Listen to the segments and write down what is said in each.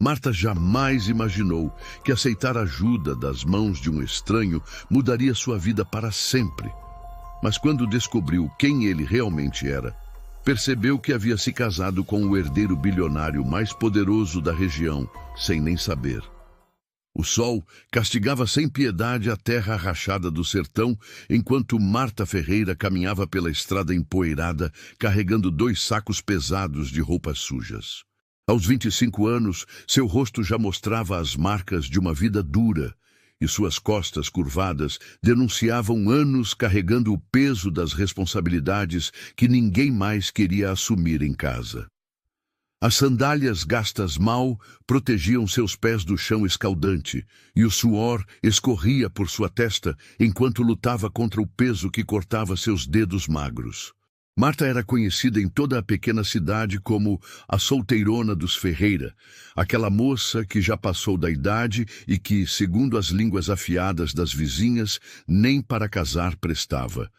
Marta jamais imaginou que aceitar ajuda das mãos de um estranho mudaria sua vida para sempre. Mas quando descobriu quem ele realmente era, percebeu que havia se casado com o herdeiro bilionário mais poderoso da região, sem nem saber. O sol castigava sem piedade a terra rachada do sertão, enquanto Marta Ferreira caminhava pela estrada empoeirada, carregando 2 sacos pesados de roupas sujas. Aos 25 anos, seu rosto já mostrava as marcas de uma vida dura, e suas costas curvadas denunciavam anos carregando o peso das responsabilidades que ninguém mais queria assumir em casa. As sandálias gastas mal protegiam seus pés do chão escaldante, e o suor escorria por sua testa enquanto lutava contra o peso que cortava seus dedos magros. Marta era conhecida em toda a pequena cidade como a solteirona dos Ferreira, aquela moça que já passou da idade e que, segundo as línguas afiadas das vizinhas, nem para casar prestava.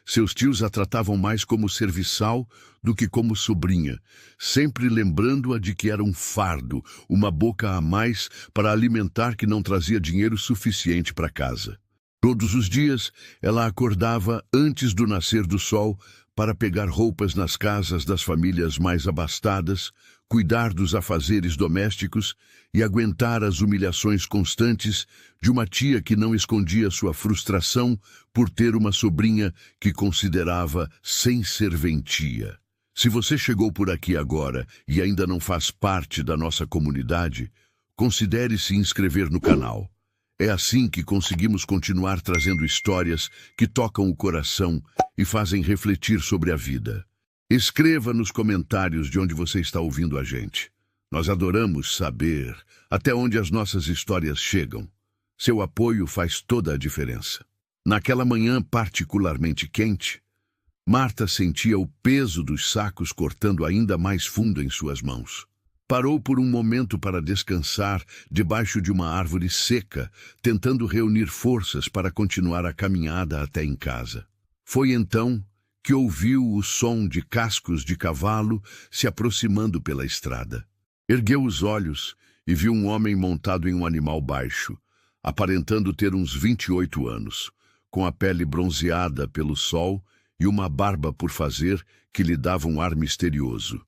Seus tios a tratavam mais como serviçal do que como sobrinha, sempre lembrando-a de que era um fardo, uma boca a mais para alimentar que não trazia dinheiro suficiente para casa. Todos os dias, ela acordava antes do nascer do sol para pegar roupas nas casas das famílias mais abastadas, cuidar dos afazeres domésticos e aguentar as humilhações constantes de uma tia que não escondia sua frustração por ter uma sobrinha que considerava sem serventia. Se você chegou por aqui agora e ainda não faz parte da nossa comunidade, considere se inscrever no canal. É assim que conseguimos continuar trazendo histórias que tocam o coração e fazem refletir sobre a vida. Escreva nos comentários de onde você está ouvindo a gente. Nós adoramos saber até onde as nossas histórias chegam. Seu apoio faz toda a diferença. Naquela manhã particularmente quente, Marta sentia o peso dos sacos cortando ainda mais fundo em suas mãos. Parou por um momento para descansar debaixo de uma árvore seca, tentando reunir forças para continuar a caminhada até em casa. Foi então que ouviu o som de cascos de cavalo se aproximando pela estrada. Ergueu os olhos e viu um homem montado em um animal baixo, aparentando ter uns 28 anos, com a pele bronzeada pelo sol e uma barba por fazer que lhe dava um ar misterioso.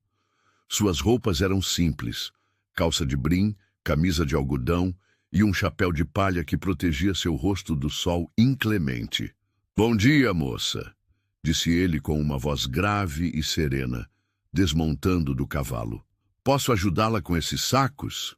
Suas roupas eram simples, calça de brim, camisa de algodão e um chapéu de palha que protegia seu rosto do sol inclemente. "Bom dia, moça", disse ele com uma voz grave e serena, desmontando do cavalo. "Posso ajudá-la com esses sacos?"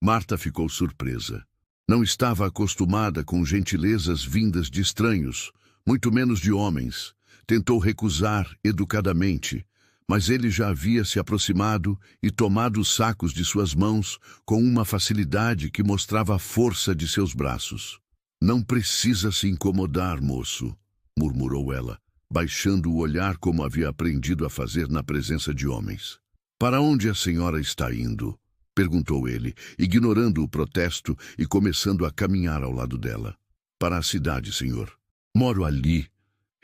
Marta ficou surpresa. Não estava acostumada com gentilezas vindas de estranhos, muito menos de homens. Tentou recusar educadamente, mas ele já havia se aproximado e tomado os sacos de suas mãos com uma facilidade que mostrava a força de seus braços. "Não precisa se incomodar, moço", murmurou ela, baixando o olhar como havia aprendido a fazer na presença de homens. "Para onde a senhora está indo?", perguntou ele, ignorando o protesto e começando a caminhar ao lado dela. "Para a cidade, senhor." "Moro ali",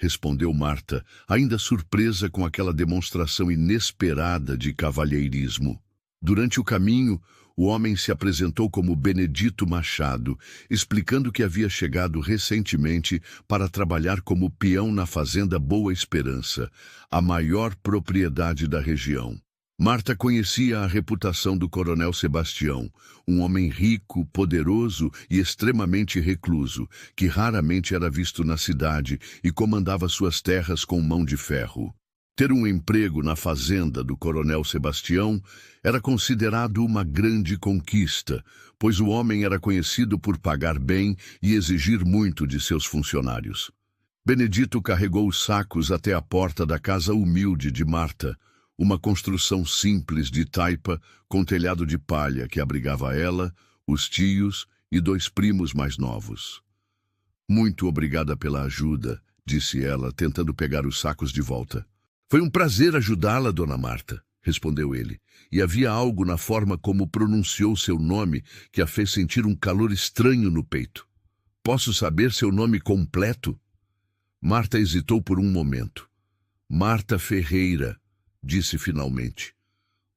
respondeu Marta, ainda surpresa com aquela demonstração inesperada de cavalheirismo. Durante o caminho, o homem se apresentou como Benedito Machado, explicando que havia chegado recentemente para trabalhar como peão na fazenda Boa Esperança, a maior propriedade da região. Marta conhecia a reputação do coronel Sebastião, um homem rico, poderoso e extremamente recluso, que raramente era visto na cidade e comandava suas terras com mão de ferro. Ter um emprego na fazenda do coronel Sebastião era considerado uma grande conquista, pois o homem era conhecido por pagar bem e exigir muito de seus funcionários. Benedito carregou os sacos até a porta da casa humilde de Marta, uma construção simples de taipa com telhado de palha que abrigava ela, os tios e 2 primos mais novos. "Muito obrigada pela ajuda", disse ela, tentando pegar os sacos de volta. "Foi um prazer ajudá-la, dona Marta", respondeu ele, e havia algo na forma como pronunciou seu nome que a fez sentir um calor estranho no peito. "Posso saber seu nome completo?" Marta hesitou por um momento. "Marta Ferreira", disse finalmente.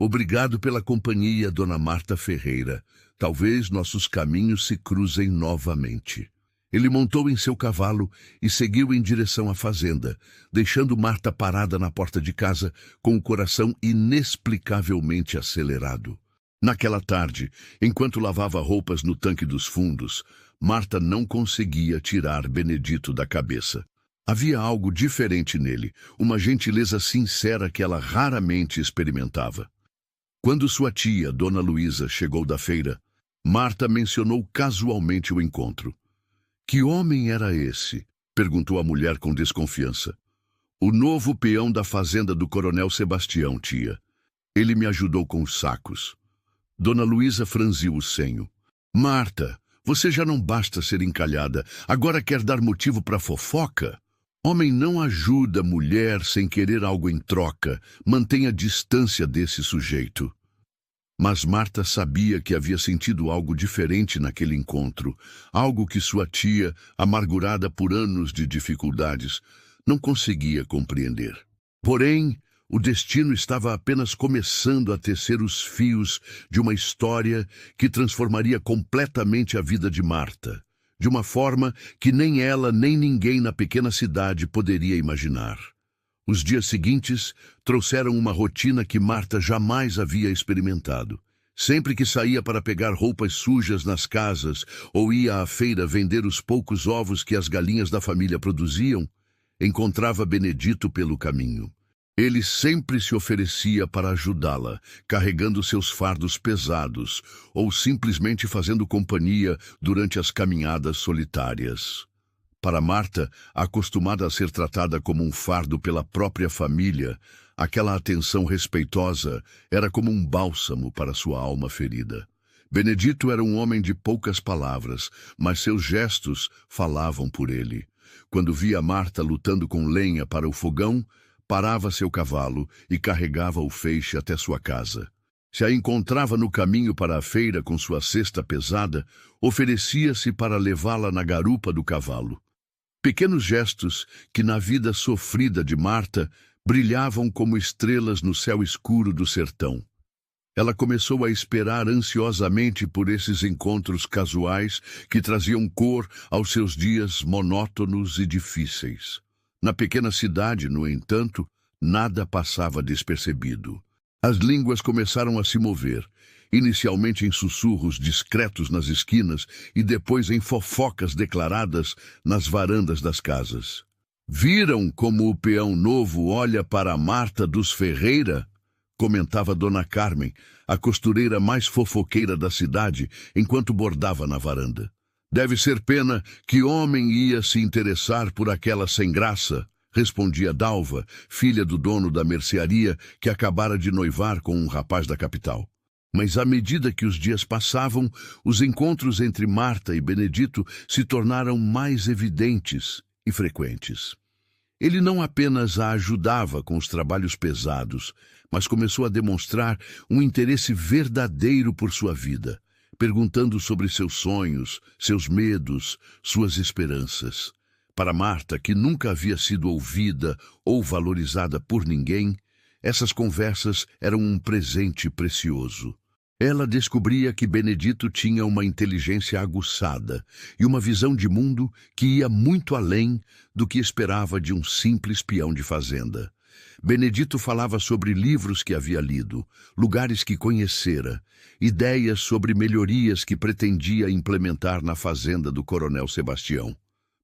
Obrigado pela companhia, Dona Marta Ferreira. Talvez nossos caminhos se cruzem novamente. Ele montou em seu cavalo e seguiu em direção à fazenda, deixando Marta parada na porta de casa com o coração inexplicavelmente acelerado. Naquela tarde, enquanto lavava roupas no tanque dos fundos, Marta não conseguia tirar Benedito da cabeça. Havia algo diferente nele, uma gentileza sincera que ela raramente experimentava. Quando sua tia, Dona Luísa, chegou da feira, Marta mencionou casualmente o encontro. Que homem era esse? Perguntou a mulher com desconfiança. O novo peão da fazenda do Coronel Sebastião, tia. Ele me ajudou com os sacos. Dona Luísa franziu o senho. Marta, você já não basta ser encalhada, agora quer dar motivo para fofoca? Homem não ajuda mulher sem querer algo em troca. Mantenha distância desse sujeito. Mas Marta sabia que havia sentido algo diferente naquele encontro, algo que sua tia, amargurada por anos de dificuldades, não conseguia compreender. Porém, o destino estava apenas começando a tecer os fios de uma história que transformaria completamente a vida de Marta, de uma forma que nem ela nem ninguém na pequena cidade poderia imaginar. Os dias seguintes trouxeram uma rotina que Marta jamais havia experimentado. Sempre que saía para pegar roupas sujas nas casas ou ia à feira vender os poucos ovos que as galinhas da família produziam, encontrava Benedito pelo caminho. Ele sempre se oferecia para ajudá-la, carregando seus fardos pesados ou simplesmente fazendo companhia durante as caminhadas solitárias. Para Marta, acostumada a ser tratada como um fardo pela própria família, aquela atenção respeitosa era como um bálsamo para sua alma ferida. Benedito era um homem de poucas palavras, mas seus gestos falavam por ele. Quando via Marta lutando com lenha para o fogão, parava seu cavalo e carregava o feixe até sua casa. Se a encontrava no caminho para a feira com sua cesta pesada, oferecia-se para levá-la na garupa do cavalo. Pequenos gestos que na vida sofrida de Marta brilhavam como estrelas no céu escuro do sertão. Ela começou a esperar ansiosamente por esses encontros casuais que traziam cor aos seus dias monótonos e difíceis. Na pequena cidade, no entanto, nada passava despercebido. As línguas começaram a se mover, inicialmente em sussurros discretos nas esquinas e depois em fofocas declaradas nas varandas das casas. Viram como o peão novo olha para a Marta dos Ferreira? Comentava Dona Carmen, a costureira mais fofoqueira da cidade, enquanto bordava na varanda. Deve ser pena que homem ia se interessar por aquela sem graça, respondia Dalva, filha do dono da mercearia que acabara de noivar com um rapaz da capital. Mas à medida que os dias passavam, os encontros entre Marta e Benedito se tornaram mais evidentes e frequentes. Ele não apenas a ajudava com os trabalhos pesados, mas começou a demonstrar um interesse verdadeiro por sua vida, perguntando sobre seus sonhos, seus medos, suas esperanças. Para Marta, que nunca havia sido ouvida ou valorizada por ninguém, essas conversas eram um presente precioso. Ela descobria que Benedito tinha uma inteligência aguçada e uma visão de mundo que ia muito além do que esperava de um simples peão de fazenda. Benedito falava sobre livros que havia lido, lugares que conhecera, ideias sobre melhorias que pretendia implementar na fazenda do Coronel Sebastião.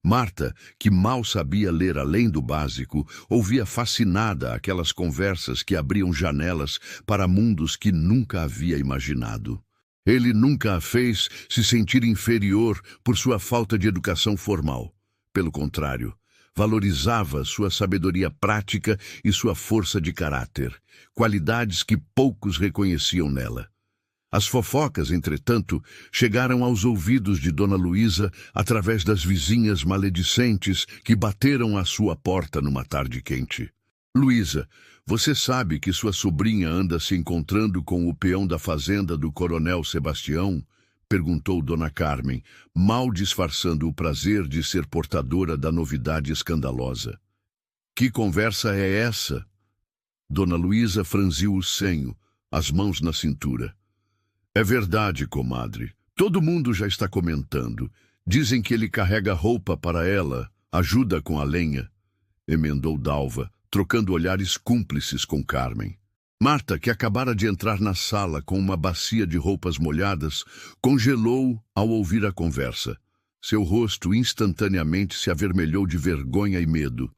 Marta, que mal sabia ler além do básico, ouvia fascinada aquelas conversas que abriam janelas para mundos que nunca havia imaginado. Ele nunca a fez se sentir inferior por sua falta de educação formal. Pelo contrário, valorizava sua sabedoria prática e sua força de caráter, qualidades que poucos reconheciam nela. As fofocas, entretanto, chegaram aos ouvidos de Dona Luísa através das vizinhas maledicentes que bateram à sua porta numa tarde quente. Luísa, você sabe que sua sobrinha anda se encontrando com o peão da fazenda do Coronel Sebastião? Perguntou Dona Carmen, mal disfarçando o prazer de ser portadora da novidade escandalosa. Que conversa é essa? Dona Luísa franziu o senho. as mãos na cintura. É verdade, comadre. Todo mundo já está comentando. Dizem que ele carrega roupa para ela, ajuda com a lenha. Emendou Dalva, trocando olhares cúmplices com Carmen. Marta, que acabara de entrar na sala com uma bacia de roupas molhadas, congelou ao ouvir a conversa. Seu rosto instantaneamente se avermelhou de vergonha e medo.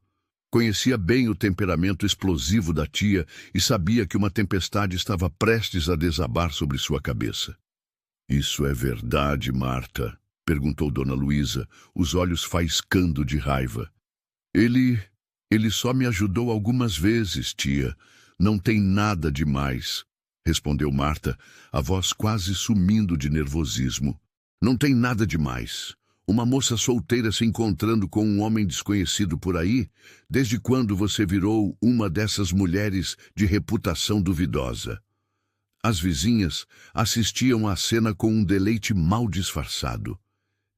Conhecia bem o temperamento explosivo da tia e sabia que uma tempestade estava prestes a desabar sobre sua cabeça. "Isso é verdade, Marta?" perguntou Dona Luísa, os olhos faiscando de raiva. Ele só me ajudou algumas vezes, tia. Não tem nada demais", respondeu Marta, a voz quase sumindo de nervosismo. "Não tem nada demais. Uma moça solteira se encontrando com um homem desconhecido por aí? Desde quando você virou uma dessas mulheres de reputação duvidosa?" As vizinhas assistiam à cena com um deleite mal disfarçado.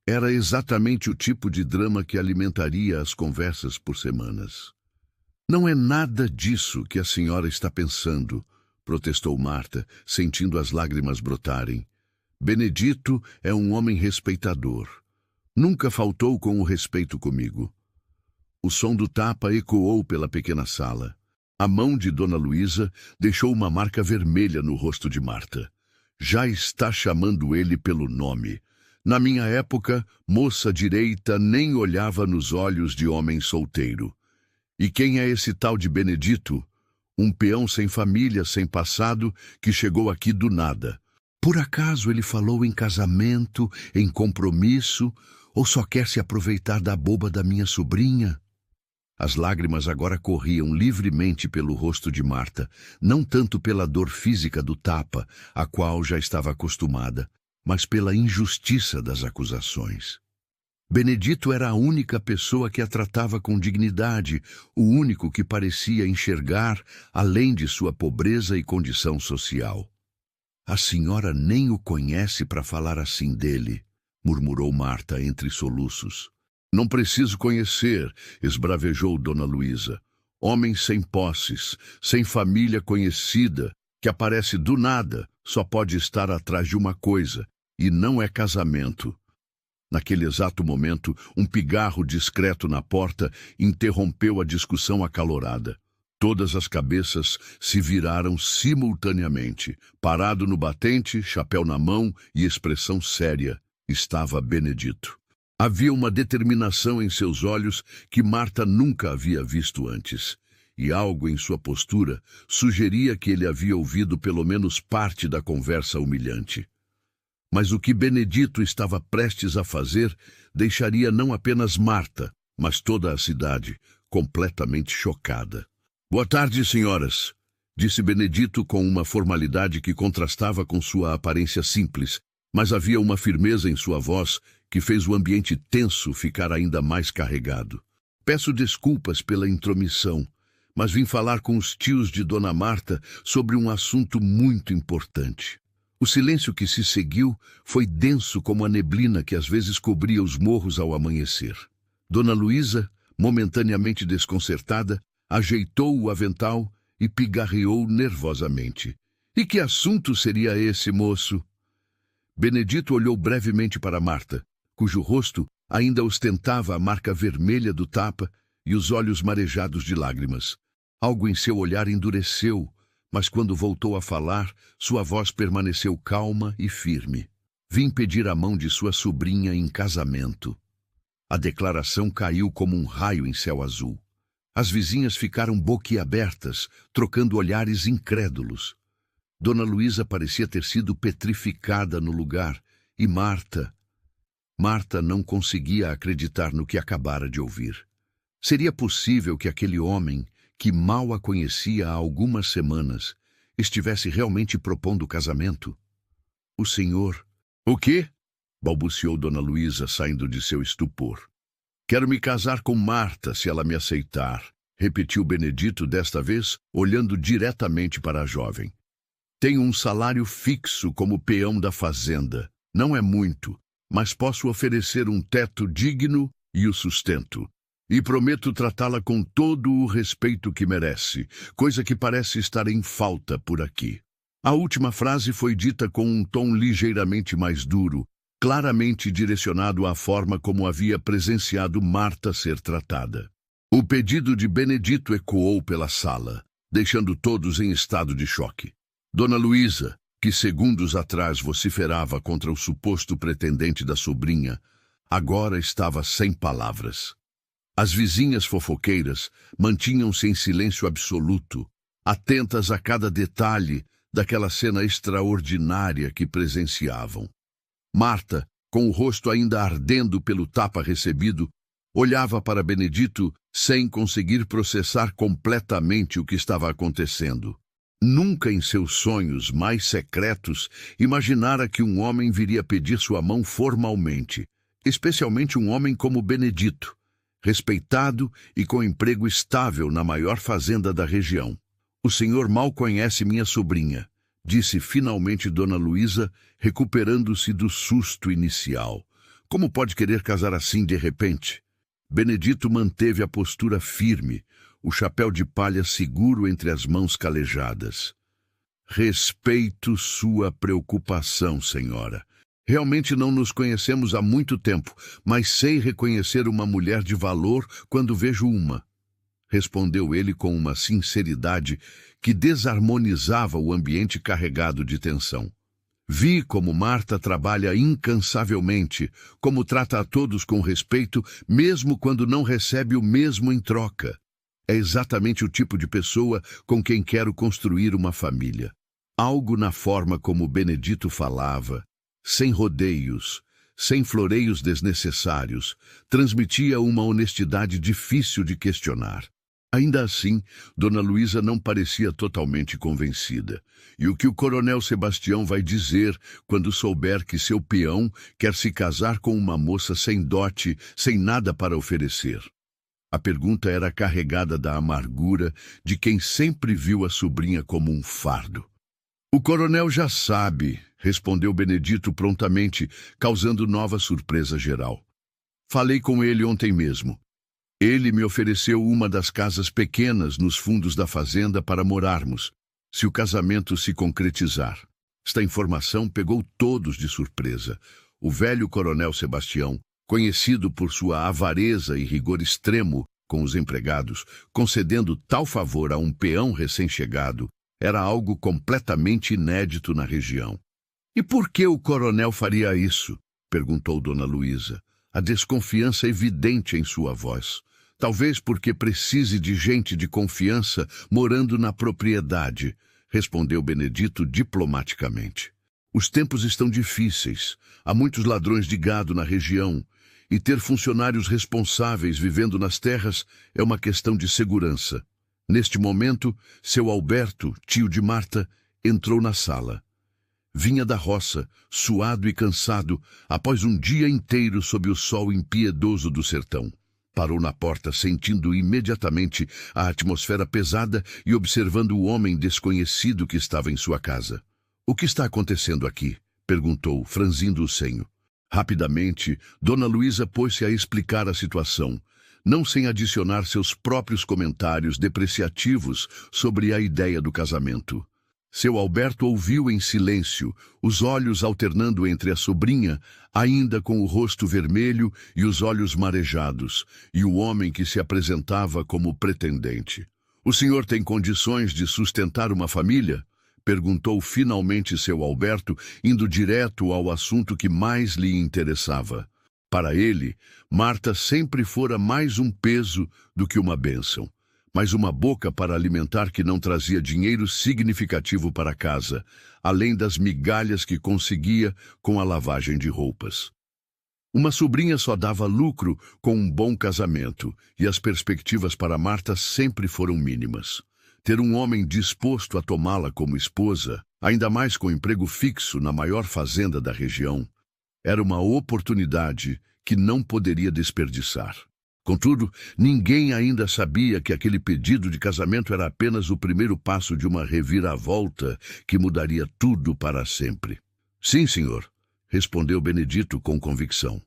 Era exatamente o tipo de drama que alimentaria as conversas por semanas. "Não é nada disso que a senhora está pensando", protestou Marta, sentindo as lágrimas brotarem. "Benedito é um homem respeitador. Nunca faltou com o respeito comigo." O som do tapa ecoou pela pequena sala. A mão de Dona Luísa deixou uma marca vermelha no rosto de Marta. "Já está chamando ele pelo nome. Na minha época, moça direita nem olhava nos olhos de homem solteiro. E quem é esse tal de Benedito? Um peão sem família, sem passado, que chegou aqui do nada. Por acaso ele falou em casamento, em compromisso, ou só quer se aproveitar da boba da minha sobrinha?" As lágrimas agora corriam livremente pelo rosto de Marta, não tanto pela dor física do tapa, a qual já estava acostumada, mas pela injustiça das acusações. Benedito era a única pessoa que a tratava com dignidade, o único que parecia enxergar além de sua pobreza e condição social. "A senhora nem o conhece para falar assim dele", murmurou Marta entre soluços. "Não preciso conhecer", esbravejou Dona Luísa. "Homem sem posses, sem família conhecida, que aparece do nada, só pode estar atrás de uma coisa, e não é casamento." Naquele exato momento, um pigarro discreto na porta interrompeu a discussão acalorada. Todas as cabeças se viraram simultaneamente. Parado no batente, chapéu na mão e expressão séria, estava Benedito. Havia uma determinação em seus olhos que Marta nunca havia visto antes, e algo em sua postura sugeria que ele havia ouvido pelo menos parte da conversa humilhante. Mas o que Benedito estava prestes a fazer deixaria não apenas Marta, mas toda a cidade completamente chocada. "Boa tarde, senhoras", disse Benedito com uma formalidade que contrastava com sua aparência simples, mas havia uma firmeza em sua voz que fez o ambiente tenso ficar ainda mais carregado. "Peço desculpas pela intromissão, mas vim falar com os tios de Dona Marta sobre um assunto muito importante." O silêncio que se seguiu foi denso como a neblina que às vezes cobria os morros ao amanhecer. Dona Luísa, momentaneamente desconcertada, ajeitou o avental e pigarreou nervosamente. "E que assunto seria esse, moço?" Benedito olhou brevemente para Marta, cujo rosto ainda ostentava a marca vermelha do tapa e os olhos marejados de lágrimas. Algo em seu olhar endureceu, mas quando voltou a falar, sua voz permaneceu calma e firme. "Vim pedir a mão de sua sobrinha em casamento." A declaração caiu como um raio em céu azul. As vizinhas ficaram boquiabertas, trocando olhares incrédulos. Dona Luísa parecia ter sido petrificada no lugar, e Marta não conseguia acreditar no que acabara de ouvir. Seria possível que aquele homem, que mal a conhecia há algumas semanas, estivesse realmente propondo o casamento? "O senhor..." "O quê?" balbuciou Dona Luísa, saindo de seu estupor. "Quero me casar com Marta, se ela me aceitar", repetiu Benedito desta vez, olhando diretamente para a jovem. "Tenho um salário fixo como peão da fazenda. Não é muito, mas posso oferecer um teto digno e o sustento. E prometo tratá-la com todo o respeito que merece, coisa que parece estar em falta por aqui." A última frase foi dita com um tom ligeiramente mais duro, claramente direcionado à forma como havia presenciado Marta ser tratada. O pedido de Benedito ecoou pela sala, deixando todos em estado de choque. Dona Luísa, que segundos atrás vociferava contra o suposto pretendente da sobrinha, agora estava sem palavras. As vizinhas fofoqueiras mantinham-se em silêncio absoluto, atentas a cada detalhe daquela cena extraordinária que presenciavam. Marta, com o rosto ainda ardendo pelo tapa recebido, olhava para Benedito sem conseguir processar completamente o que estava acontecendo. Nunca em seus sonhos mais secretos imaginara que um homem viria pedir sua mão formalmente, especialmente um homem como Benedito, respeitado e com emprego estável na maior fazenda da região. "O senhor mal conhece minha sobrinha", disse finalmente Dona Luísa, recuperando-se do susto inicial. "Como pode querer casar assim de repente?" Benedito manteve a postura firme, o chapéu de palha seguro entre as mãos calejadas. "Respeito sua preocupação, senhora. Realmente não nos conhecemos há muito tempo, mas sei reconhecer uma mulher de valor quando vejo uma", respondeu ele com uma sinceridade que desarmonizava o ambiente carregado de tensão. "Vi como Marta trabalha incansavelmente, como trata a todos com respeito, mesmo quando não recebe o mesmo em troca. É exatamente o tipo de pessoa com quem quero construir uma família." Algo na forma como Benedito falava, sem rodeios, sem floreios desnecessários, transmitia uma honestidade difícil de questionar. Ainda assim, Dona Luísa não parecia totalmente convencida. E o que o coronel Sebastião vai dizer quando souber que seu peão quer se casar com uma moça sem dote, sem nada para oferecer? A pergunta era carregada da amargura de quem sempre viu a sobrinha como um fardo. "O coronel já sabe", respondeu Benedito prontamente, causando nova surpresa geral. "Falei com ele ontem mesmo. Ele me ofereceu uma das casas pequenas nos fundos da fazenda para morarmos, se o casamento se concretizar." Esta informação pegou todos de surpresa. O velho coronel Sebastião, conhecido por sua avareza e rigor extremo com os empregados, concedendo tal favor a um peão recém-chegado, era algo completamente inédito na região. "E por que o coronel faria isso?" perguntou Dona Luísa, a desconfiança evidente em sua voz. "Talvez porque precise de gente de confiança morando na propriedade", respondeu Benedito diplomaticamente. "Os tempos estão difíceis, há muitos ladrões de gado na região, e ter funcionários responsáveis vivendo nas terras é uma questão de segurança." Neste momento, seu Alberto, tio de Marta, entrou na sala. Vinha da roça, suado e cansado, após um dia inteiro sob o sol impiedoso do sertão. Parou na porta, sentindo imediatamente a atmosfera pesada e observando o homem desconhecido que estava em sua casa. "O que está acontecendo aqui?" perguntou, franzindo o senho. Rapidamente, Dona Luísa pôs-se a explicar a situação, não sem adicionar seus próprios comentários depreciativos sobre a ideia do casamento. Seu Alberto ouviu em silêncio, os olhos alternando entre a sobrinha, ainda com o rosto vermelho e os olhos marejados, e o homem que se apresentava como pretendente. "O senhor tem condições de sustentar uma família?" perguntou finalmente seu Alberto, indo direto ao assunto que mais lhe interessava. Para ele, Marta sempre fora mais um peso do que uma bênção, mas uma boca para alimentar que não trazia dinheiro significativo para casa, além das migalhas que conseguia com a lavagem de roupas. Uma sobrinha só dava lucro com um bom casamento, e as perspectivas para Marta sempre foram mínimas. Ter um homem disposto a tomá-la como esposa, ainda mais com emprego fixo na maior fazenda da região, era uma oportunidade que não poderia desperdiçar. Contudo, ninguém ainda sabia que aquele pedido de casamento era apenas o primeiro passo de uma reviravolta que mudaria tudo para sempre. "Sim, senhor", respondeu Benedito com convicção.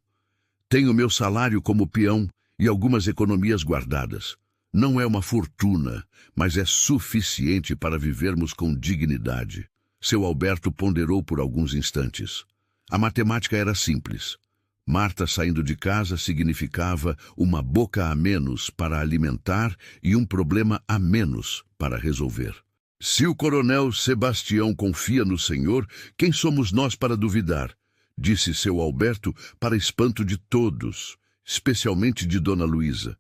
"Tenho meu salário como peão e algumas economias guardadas. Não é uma fortuna, mas é suficiente para vivermos com dignidade. Seu Alberto ponderou por alguns instantes. A matemática era simples. Marta saindo de casa significava uma boca a menos para alimentar e um problema a menos para resolver. Se o coronel Sebastião confia no Senhor, quem somos nós para duvidar? Disse seu Alberto para espanto de todos, especialmente de Dona Luísa.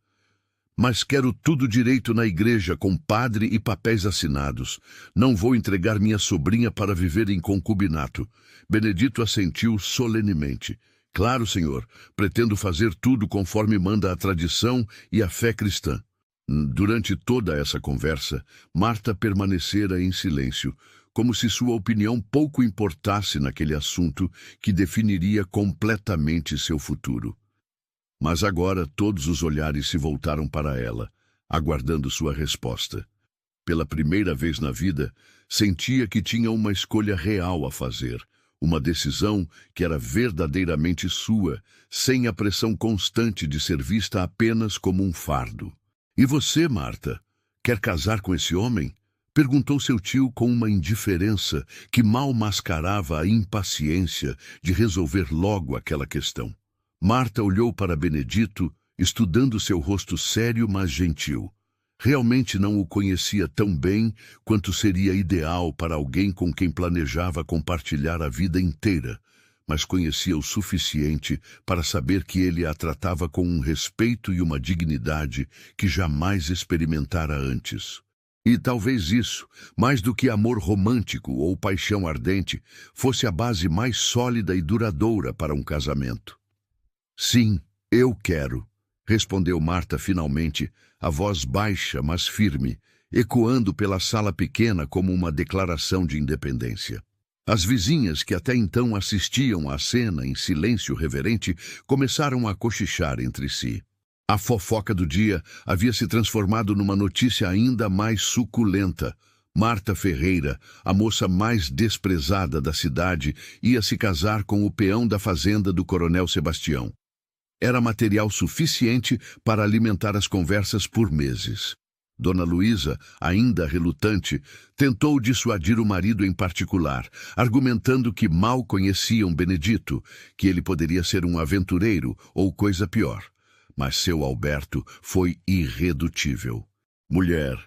Mas quero tudo direito na igreja, com padre e papéis assinados. Não vou entregar minha sobrinha para viver em concubinato. Benedito assentiu solenemente. Claro, senhor, pretendo fazer tudo conforme manda a tradição e a fé cristã. Durante toda essa conversa, Marta permanecera em silêncio, como se sua opinião pouco importasse naquele assunto que definiria completamente seu futuro. Mas agora todos os olhares se voltaram para ela, aguardando sua resposta. Pela primeira vez na vida, sentia que tinha uma escolha real a fazer, uma decisão que era verdadeiramente sua, sem a pressão constante de ser vista apenas como um fardo. E você, Marta, quer casar com esse homem? Perguntou seu tio com uma indiferença que mal mascarava a impaciência de resolver logo aquela questão. Marta olhou para Benedito, estudando seu rosto sério, mas gentil. Realmente não o conhecia tão bem quanto seria ideal para alguém com quem planejava compartilhar a vida inteira, mas conhecia o suficiente para saber que ele a tratava com um respeito e uma dignidade que jamais experimentara antes. E talvez isso, mais do que amor romântico ou paixão ardente, fosse a base mais sólida e duradoura para um casamento. Sim, eu quero, respondeu Marta finalmente, a voz baixa, mas firme, ecoando pela sala pequena como uma declaração de independência. As vizinhas, que até então assistiam à cena em silêncio reverente, começaram a cochichar entre si. A fofoca do dia havia se transformado numa notícia ainda mais suculenta. Marta Ferreira, a moça mais desprezada da cidade, ia se casar com o peão da fazenda do coronel Sebastião. Era material suficiente para alimentar as conversas por meses. Dona Luísa, ainda relutante, tentou dissuadir o marido em particular, argumentando que mal conheciam Benedito, que ele poderia ser um aventureiro ou coisa pior. Mas seu Alberto foi irredutível. Mulher,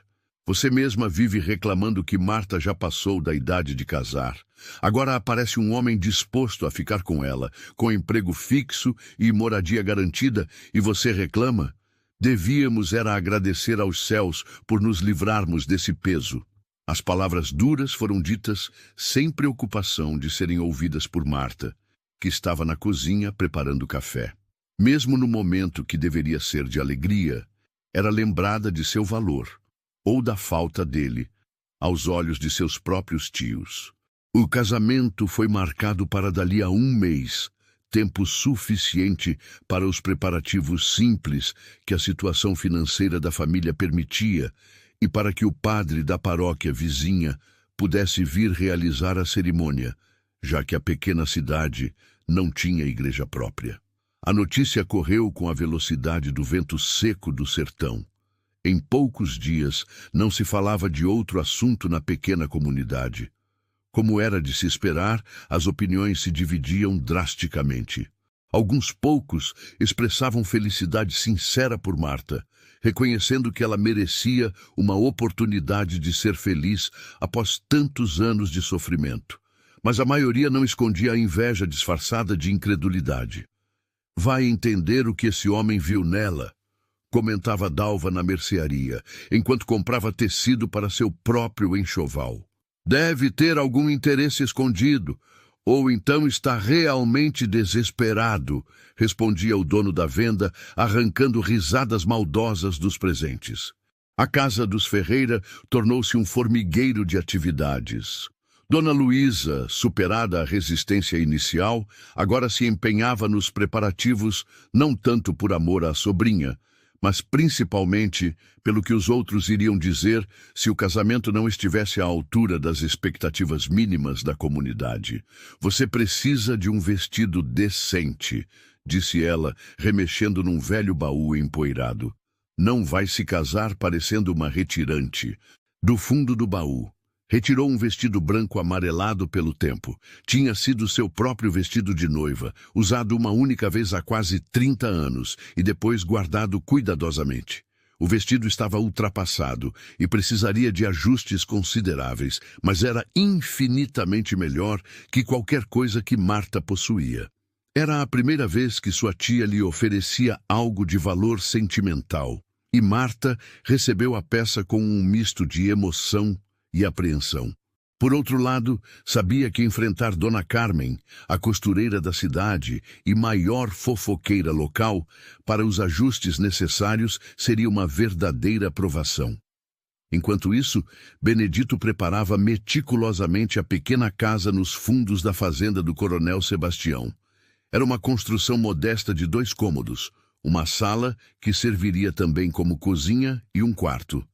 você mesma vive reclamando que Marta já passou da idade de casar. Agora aparece um homem disposto a ficar com ela, com emprego fixo e moradia garantida, e você reclama? Devíamos era agradecer aos céus por nos livrarmos desse peso. As palavras duras foram ditas sem preocupação de serem ouvidas por Marta, que estava na cozinha preparando café. Mesmo no momento que deveria ser de alegria, era lembrada de seu valor, ou da falta dele, aos olhos de seus próprios tios. O casamento foi marcado para dali a 1 mês, tempo suficiente para os preparativos simples que a situação financeira da família permitia e para que o padre da paróquia vizinha pudesse vir realizar a cerimônia, já que a pequena cidade não tinha igreja própria. A notícia correu com a velocidade do vento seco do sertão. Em poucos dias, não se falava de outro assunto na pequena comunidade. Como era de se esperar, as opiniões se dividiam drasticamente. Alguns poucos expressavam felicidade sincera por Marta, reconhecendo que ela merecia uma oportunidade de ser feliz após tantos anos de sofrimento. Mas a maioria não escondia a inveja disfarçada de incredulidade. Vai entender o que esse homem viu nela, comentava Dalva na mercearia, enquanto comprava tecido para seu próprio enxoval. Deve ter algum interesse escondido, ou então está realmente desesperado, respondia o dono da venda, arrancando risadas maldosas dos presentes. A casa dos Ferreira tornou-se um formigueiro de atividades. Dona Luísa, superada a resistência inicial, agora se empenhava nos preparativos não tanto por amor à sobrinha, mas principalmente pelo que os outros iriam dizer se o casamento não estivesse à altura das expectativas mínimas da comunidade. Você precisa de um vestido decente, disse ela, remexendo num velho baú empoeirado. Não vai se casar parecendo uma retirante. Do fundo do baú, Retirou um vestido branco amarelado pelo tempo. Tinha sido seu próprio vestido de noiva, usado uma única vez há quase 30 anos e depois guardado cuidadosamente. O vestido estava ultrapassado e precisaria de ajustes consideráveis, mas era infinitamente melhor que qualquer coisa que Marta possuía. Era a primeira vez que sua tia lhe oferecia algo de valor sentimental, e Marta recebeu a peça com um misto de emoção e apreensão. Por outro lado, sabia que enfrentar Dona Carmen, a costureira da cidade e maior fofoqueira local, para os ajustes necessários seria uma verdadeira provação. Enquanto isso, Benedito preparava meticulosamente a pequena casa nos fundos da fazenda do Coronel Sebastião. Era uma construção modesta de 2 cômodos, uma sala que serviria também como cozinha e um quarto.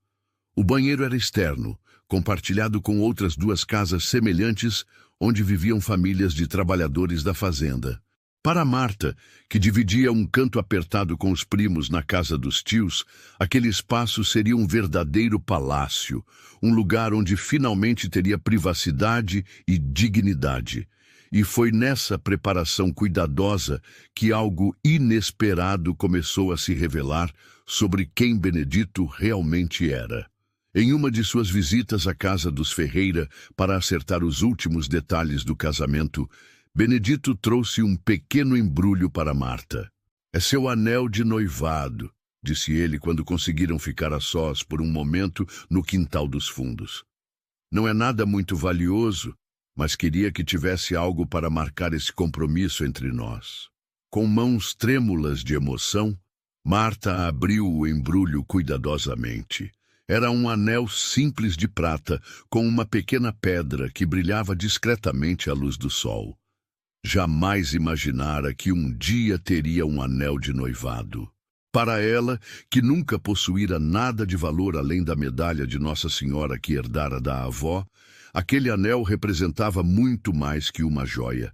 O banheiro era externo, compartilhado com outras 2 casas semelhantes, onde viviam famílias de trabalhadores da fazenda. Para Marta, que dividia um canto apertado com os primos na casa dos tios, aquele espaço seria um verdadeiro palácio, um lugar onde finalmente teria privacidade e dignidade. E foi nessa preparação cuidadosa que algo inesperado começou a se revelar sobre quem Benedito realmente era. Em uma de suas visitas à casa dos Ferreira para acertar os últimos detalhes do casamento, Benedito trouxe um pequeno embrulho para Marta. "É seu anel de noivado", disse ele quando conseguiram ficar a sós por um momento no quintal dos fundos. "Não é nada muito valioso, mas queria que tivesse algo para marcar esse compromisso entre nós." Com mãos trêmulas de emoção, Marta abriu o embrulho cuidadosamente. Era um anel simples de prata, com uma pequena pedra que brilhava discretamente à luz do sol. Jamais imaginara que um dia teria um anel de noivado. Para ela, que nunca possuíra nada de valor além da medalha de Nossa Senhora que herdara da avó, aquele anel representava muito mais que uma joia.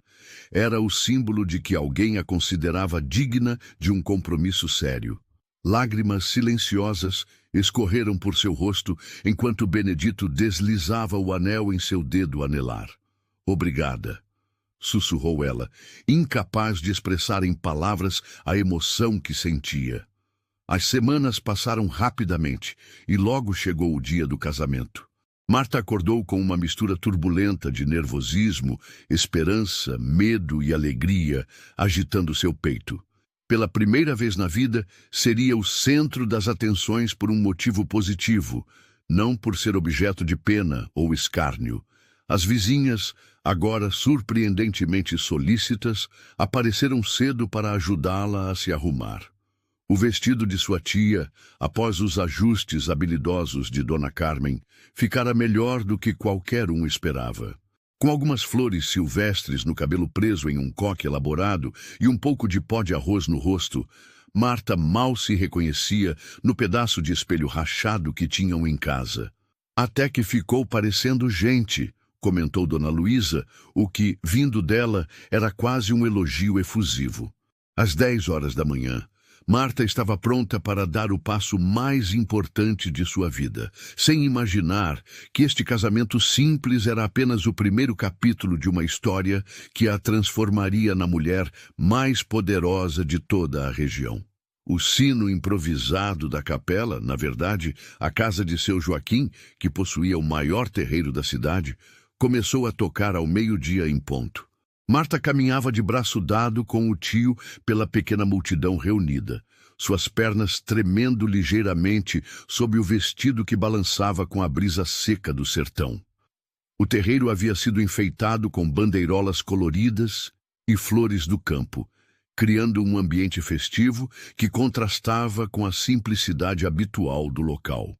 Era o símbolo de que alguém a considerava digna de um compromisso sério. Lágrimas silenciosas escorreram por seu rosto enquanto Benedito deslizava o anel em seu dedo anelar. "Obrigada", sussurrou ela, incapaz de expressar em palavras a emoção que sentia. As semanas passaram rapidamente e logo chegou o dia do casamento. Marta acordou com uma mistura turbulenta de nervosismo, esperança, medo e alegria agitando seu peito. Pela primeira vez na vida, seria o centro das atenções por um motivo positivo, não por ser objeto de pena ou escárnio. As vizinhas, agora surpreendentemente solícitas, apareceram cedo para ajudá-la a se arrumar. O vestido de sua tia, após os ajustes habilidosos de Dona Carmen, ficara melhor do que qualquer um esperava. Com algumas flores silvestres no cabelo preso em um coque elaborado e um pouco de pó de arroz no rosto, Marta mal se reconhecia no pedaço de espelho rachado que tinham em casa. "Até que ficou parecendo gente", comentou Dona Luísa, o que, vindo dela, era quase um elogio efusivo. Às 10 horas da manhã, Marta estava pronta para dar o passo mais importante de sua vida, sem imaginar que este casamento simples era apenas o primeiro capítulo de uma história que a transformaria na mulher mais poderosa de toda a região. O sino improvisado da capela, na verdade, a casa de seu Joaquim, que possuía o maior terreiro da cidade, começou a tocar ao meio-dia em ponto. Marta caminhava de braço dado com o tio pela pequena multidão reunida, suas pernas tremendo ligeiramente sob o vestido que balançava com a brisa seca do sertão. O terreiro havia sido enfeitado com bandeirolas coloridas e flores do campo, criando um ambiente festivo que contrastava com a simplicidade habitual do local.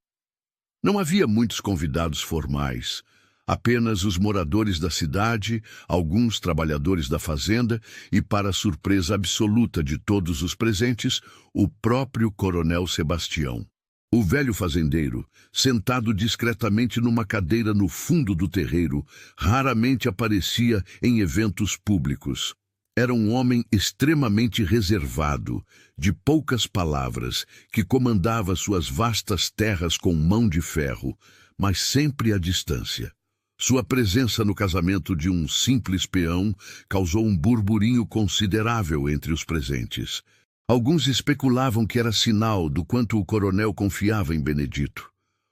Não havia muitos convidados formais, apenas os moradores da cidade, alguns trabalhadores da fazenda e, para surpresa absoluta de todos os presentes, o próprio Coronel Sebastião. O velho fazendeiro, sentado discretamente numa cadeira no fundo do terreiro, raramente aparecia em eventos públicos. Era um homem extremamente reservado, de poucas palavras, que comandava suas vastas terras com mão de ferro, mas sempre à distância. Sua presença no casamento de um simples peão causou um burburinho considerável entre os presentes. Alguns especulavam que era sinal do quanto o coronel confiava em Benedito.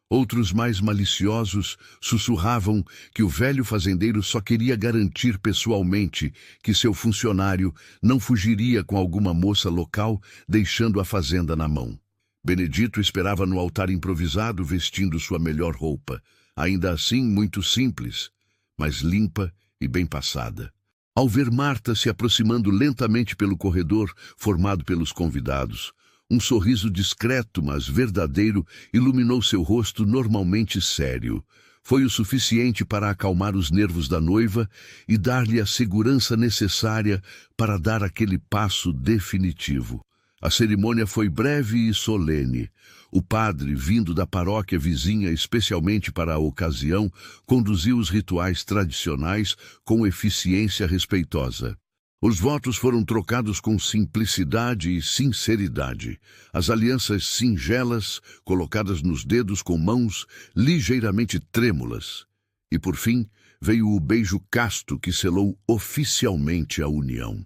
Outros, mais maliciosos, sussurravam que o velho fazendeiro só queria garantir pessoalmente que seu funcionário não fugiria com alguma moça local, deixando a fazenda na mão. Benedito esperava no altar improvisado, vestindo sua melhor roupa, ainda assim muito simples, mas limpa e bem passada. Ao ver Marta se aproximando lentamente pelo corredor formado pelos convidados, um sorriso discreto, mas verdadeiro, iluminou seu rosto normalmente sério. Foi o suficiente para acalmar os nervos da noiva e dar-lhe a segurança necessária para dar aquele passo definitivo. A cerimônia foi breve e solene. O padre, vindo da paróquia vizinha especialmente para a ocasião, conduziu os rituais tradicionais com eficiência respeitosa. Os votos foram trocados com simplicidade e sinceridade. As alianças singelas, colocadas nos dedos com mãos ligeiramente trêmulas. E, por fim, veio o beijo casto que selou oficialmente a união.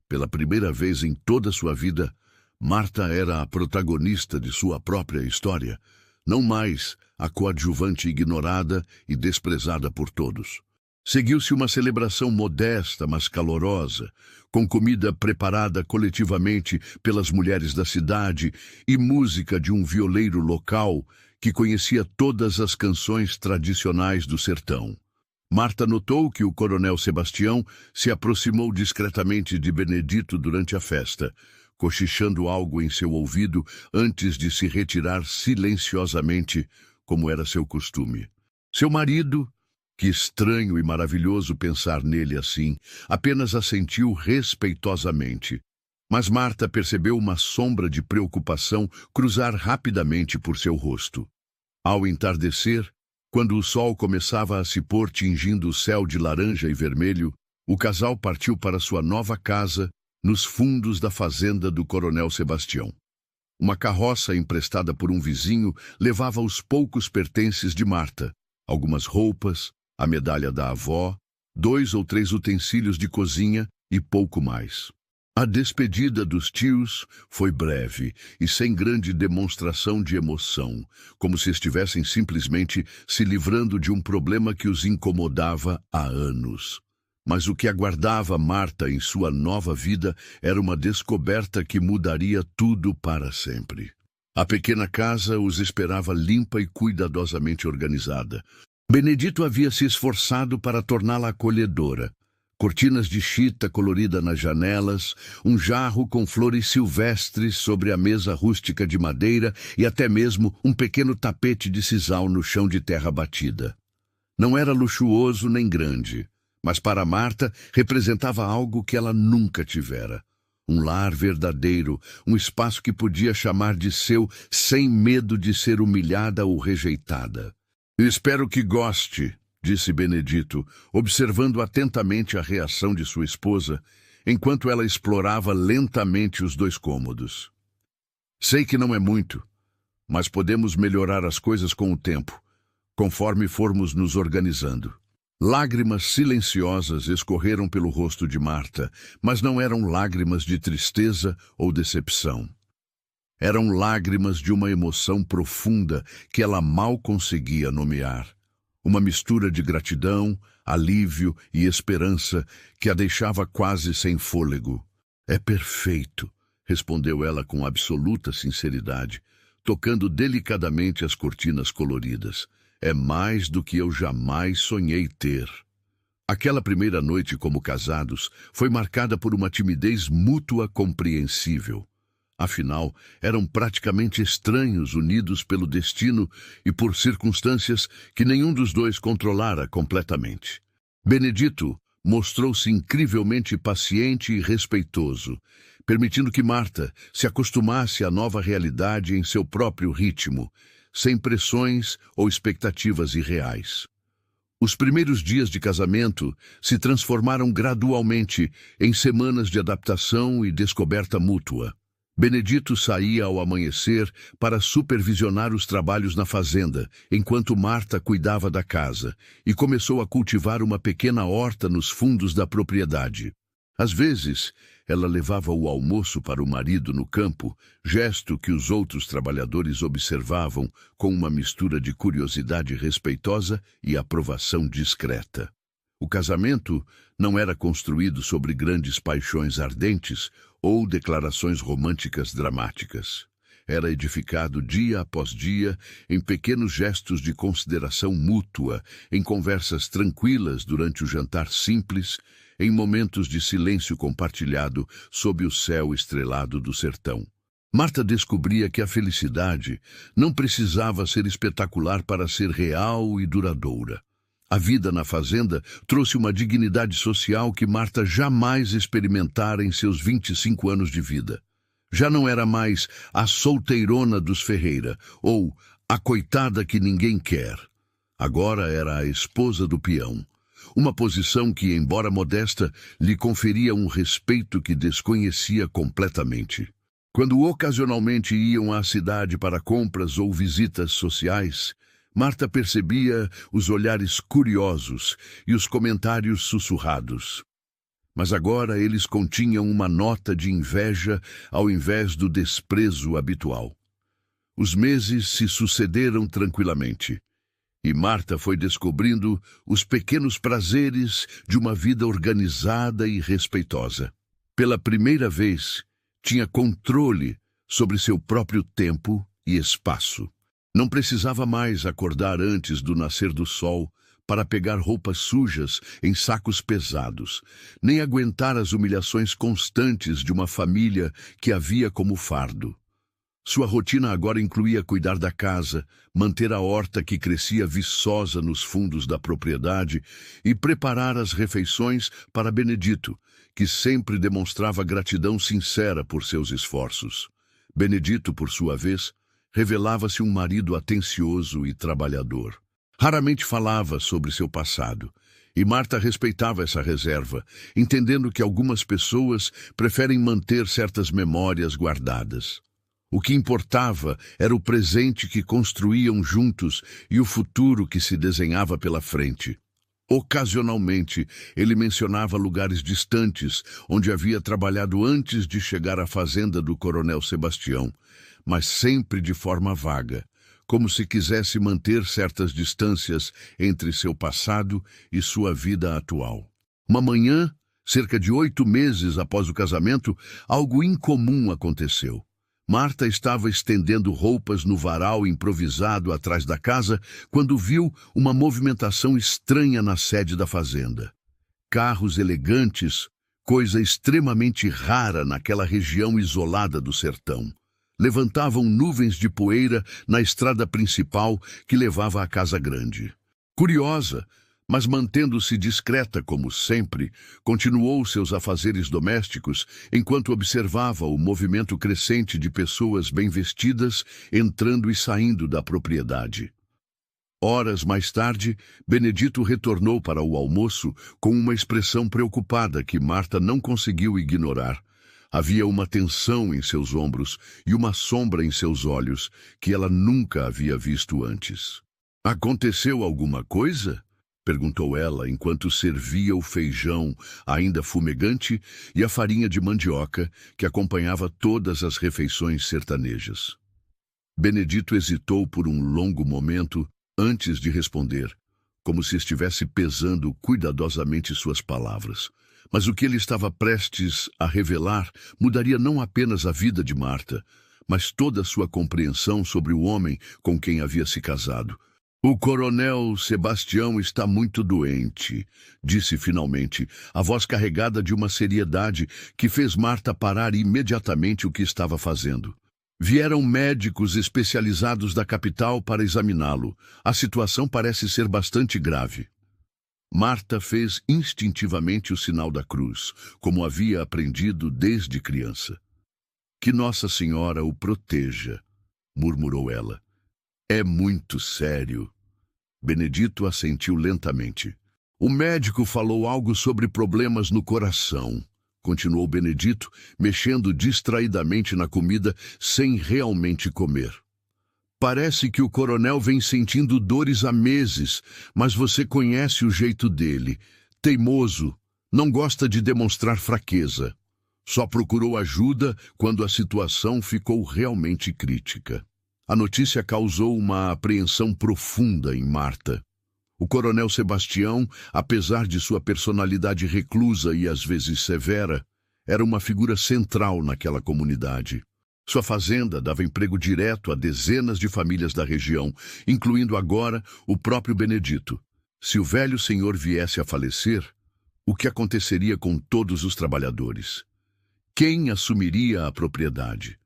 Pela primeira vez em toda sua vida, Marta era a protagonista de sua própria história, não mais a coadjuvante ignorada e desprezada por todos. Seguiu-se uma celebração modesta, mas calorosa, com comida preparada coletivamente pelas mulheres da cidade e música de um violeiro local que conhecia todas as canções tradicionais do sertão. Marta notou que o coronel Sebastião se aproximou discretamente de Benedito durante a festa, cochichando algo em seu ouvido antes de se retirar silenciosamente, como era seu costume. Seu marido, que estranho e maravilhoso pensar nele assim, apenas assentiu respeitosamente. Mas Marta percebeu uma sombra de preocupação cruzar rapidamente por seu rosto. Ao entardecer, quando o sol começava a se pôr tingindo o céu de laranja e vermelho, o casal partiu para sua nova casa, nos fundos da fazenda do coronel Sebastião. Uma carroça emprestada por um vizinho levava os poucos pertences de Marta, algumas roupas, a medalha da avó, 2 ou 3 utensílios de cozinha e pouco mais. A despedida dos tios foi breve e sem grande demonstração de emoção, como se estivessem simplesmente se livrando de um problema que os incomodava há anos. Mas o que aguardava Marta em sua nova vida era uma descoberta que mudaria tudo para sempre. A pequena casa os esperava limpa e cuidadosamente organizada. Benedito havia se esforçado para torná-la acolhedora. Cortinas de chita colorida nas janelas, um jarro com flores silvestres sobre a mesa rústica de madeira e até mesmo um pequeno tapete de sisal no chão de terra batida. Não era luxuoso nem grande, mas para Marta representava algo que ela nunca tivera. Um lar verdadeiro, um espaço que podia chamar de seu sem medo de ser humilhada ou rejeitada. «Espero que goste», disse Benedito, observando atentamente a reação de sua esposa, enquanto ela explorava lentamente os 2 cômodos. «Sei que não é muito, mas podemos melhorar as coisas com o tempo, conforme formos nos organizando». Lágrimas silenciosas escorreram pelo rosto de Marta, mas não eram lágrimas de tristeza ou decepção. Eram lágrimas de uma emoção profunda que ela mal conseguia nomear. Uma mistura de gratidão, alívio e esperança que a deixava quase sem fôlego. «É perfeito», respondeu ela com absoluta sinceridade, tocando delicadamente as cortinas coloridas. «É mais do que eu jamais sonhei ter». Aquela primeira noite como casados foi marcada por uma timidez mútua compreensível. Afinal, eram praticamente estranhos unidos pelo destino e por circunstâncias que nenhum dos dois controlara completamente. Benedito mostrou-se incrivelmente paciente e respeitoso, permitindo que Marta se acostumasse à nova realidade em seu próprio ritmo, sem pressões ou expectativas irreais. Os primeiros dias de casamento se transformaram gradualmente em semanas de adaptação e descoberta mútua. Benedito saía ao amanhecer para supervisionar os trabalhos na fazenda, enquanto Marta cuidava da casa, e começou a cultivar uma pequena horta nos fundos da propriedade. Às vezes, ela levava o almoço para o marido no campo, gesto que os outros trabalhadores observavam com uma mistura de curiosidade respeitosa e aprovação discreta. O casamento não era construído sobre grandes paixões ardentes ou declarações românticas dramáticas. Era edificado dia após dia em pequenos gestos de consideração mútua, em conversas tranquilas durante o jantar simples, em momentos de silêncio compartilhado sob o céu estrelado do sertão. Marta descobria que a felicidade não precisava ser espetacular para ser real e duradoura. A vida na fazenda trouxe uma dignidade social que Marta jamais experimentara em seus 25 anos de vida. Já não era mais a solteirona dos Ferreira, ou a coitada que ninguém quer. Agora era a esposa do peão. Uma posição que, embora modesta, lhe conferia um respeito que desconhecia completamente. Quando ocasionalmente iam à cidade para compras ou visitas sociais, Marta percebia os olhares curiosos e os comentários sussurrados. Mas agora eles continham uma nota de inveja ao invés do desprezo habitual. Os meses se sucederam tranquilamente, e Marta foi descobrindo os pequenos prazeres de uma vida organizada e respeitosa. Pela primeira vez, tinha controle sobre seu próprio tempo e espaço. Não precisava mais acordar antes do nascer do sol para pegar roupas sujas em sacos pesados, nem aguentar as humilhações constantes de uma família que a via como fardo. Sua rotina agora incluía cuidar da casa, manter a horta que crescia viçosa nos fundos da propriedade e preparar as refeições para Benedito, que sempre demonstrava gratidão sincera por seus esforços. Benedito, por sua vez, revelava-se um marido atencioso e trabalhador. Raramente falava sobre seu passado, e Marta respeitava essa reserva, entendendo que algumas pessoas preferem manter certas memórias guardadas. O que importava era o presente que construíam juntos e o futuro que se desenhava pela frente. Ocasionalmente, ele mencionava lugares distantes onde havia trabalhado antes de chegar à fazenda do Coronel Sebastião, mas sempre de forma vaga, como se quisesse manter certas distâncias entre seu passado e sua vida atual. Uma manhã, cerca de 8 meses após o casamento, algo incomum aconteceu. Marta estava estendendo roupas no varal improvisado atrás da casa quando viu uma movimentação estranha na sede da fazenda. Carros elegantes, coisa extremamente rara naquela região isolada do sertão, levantavam nuvens de poeira na estrada principal que levava à casa grande. Curiosa, mas mantendo-se discreta como sempre, continuou seus afazeres domésticos enquanto observava o movimento crescente de pessoas bem vestidas entrando e saindo da propriedade. Horas mais tarde, Benedito retornou para o almoço com uma expressão preocupada que Marta não conseguiu ignorar. Havia uma tensão em seus ombros e uma sombra em seus olhos que ela nunca havia visto antes. "Aconteceu alguma coisa?" perguntou ela enquanto servia o feijão ainda fumegante e a farinha de mandioca que acompanhava todas as refeições sertanejas. Benedito hesitou por um longo momento antes de responder, como se estivesse pesando cuidadosamente suas palavras. Mas o que ele estava prestes a revelar mudaria não apenas a vida de Marta, mas toda a sua compreensão sobre o homem com quem havia se casado. "O Coronel Sebastião está muito doente", disse finalmente, a voz carregada de uma seriedade que fez Marta parar imediatamente o que estava fazendo. "Vieram médicos especializados da capital para examiná-lo. A situação parece ser bastante grave." Marta fez instintivamente o sinal da cruz, como havia aprendido desde criança. "Que Nossa Senhora o proteja", murmurou ela. "É muito sério." Benedito assentiu lentamente. "O médico falou algo sobre problemas no coração", continuou Benedito, mexendo distraidamente na comida sem realmente comer. Parece que o coronel vem sentindo dores há meses, mas você conhece o jeito dele. Teimoso, não gosta de demonstrar fraqueza. Só procurou ajuda quando a situação ficou realmente crítica. A notícia causou uma apreensão profunda em Marta. O coronel Sebastião, apesar de sua personalidade reclusa e às vezes severa, era uma figura central naquela comunidade. Sua fazenda dava emprego direto a dezenas de famílias da região, incluindo agora o próprio Benedito. Se o velho senhor viesse a falecer, o que aconteceria com todos os trabalhadores? Quem assumiria a propriedade?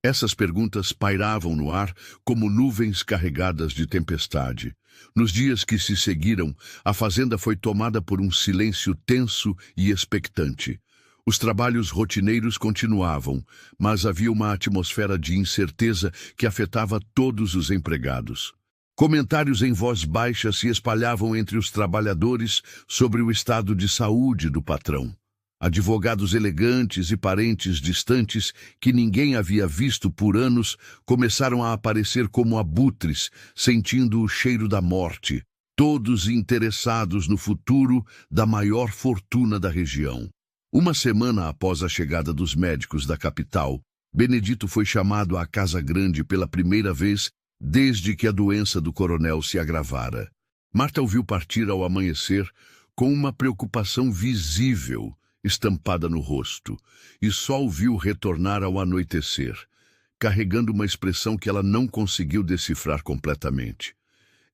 Essas perguntas pairavam no ar como nuvens carregadas de tempestade. Nos dias que se seguiram, a fazenda foi tomada por um silêncio tenso e expectante. Os trabalhos rotineiros continuavam, mas havia uma atmosfera de incerteza que afetava todos os empregados. Comentários em voz baixa se espalhavam entre os trabalhadores sobre o estado de saúde do patrão. Advogados elegantes e parentes distantes que ninguém havia visto por anos começaram a aparecer como abutres, sentindo o cheiro da morte, todos interessados no futuro da maior fortuna da região. Uma semana após a chegada dos médicos da capital, Benedito foi chamado à Casa Grande pela primeira vez desde que a doença do coronel se agravara. Marta o viu partir ao amanhecer com uma preocupação visível estampada no rosto, e só o viu retornar ao anoitecer, carregando uma expressão que ela não conseguiu decifrar completamente.